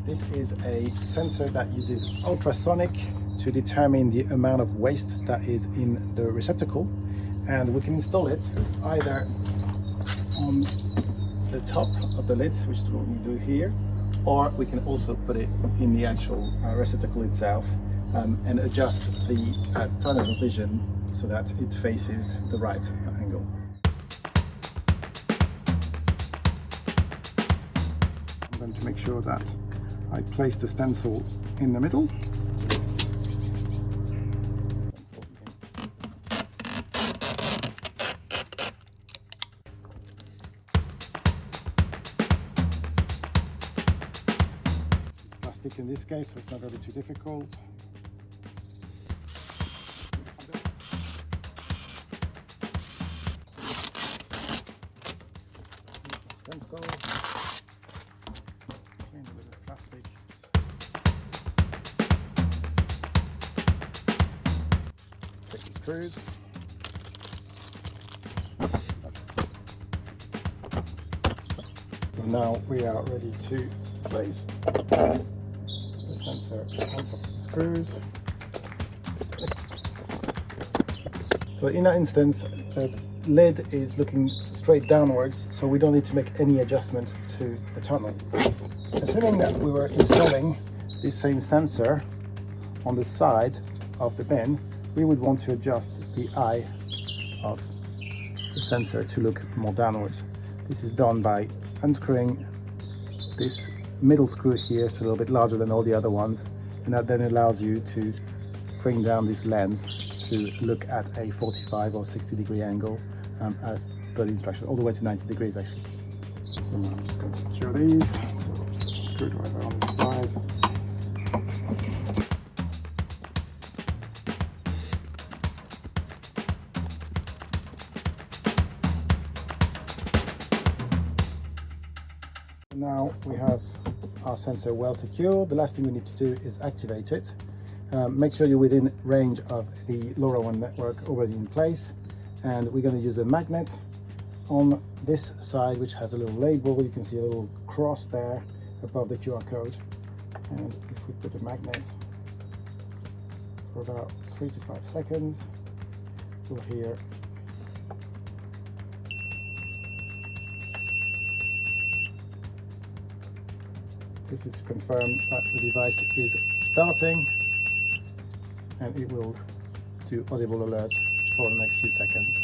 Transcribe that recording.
This is a sensor that uses ultrasonic to determine the amount of waste that is in the receptacle, and we can install it either on the top of the lid, which is what we do here, or we can also put it in the actual receptacle itself and adjust the tunnel vision so that it faces the right angle. I'm going to make sure that I place the stencil in the middle. It's plastic in this case, so it's not going to be too difficult. Stencil. Clean a bit of plastic. Take the screws. So now we are ready to place the sensor on top of the screws. So in that instance, the lid is looking straight downwards, so we don't need to make any adjustment to the tunnel. Assuming that we were installing this same sensor on the side of the bin, we would want to adjust the eye of the sensor to look more downwards. This is done by unscrewing this middle screw here. It's a little bit larger than all the other ones, and that then allows you to bring down this lens to look at a 45 or 60 degree angle as per the instruction, all the way to 90 degrees actually. So now I'm just going to secure these, screwdriver on this side. Now we have our sensor well secured. The last thing we need to do is activate it. Make sure you're within range of the LoRaWAN network already in place, and we're going to use a magnet on this side which has a little label. You can see a little cross there above the QR code, and if we put the magnet for about 3 to 5 seconds, we'll hear this is to confirm that the device is starting, and it will do audible alerts for the next few seconds.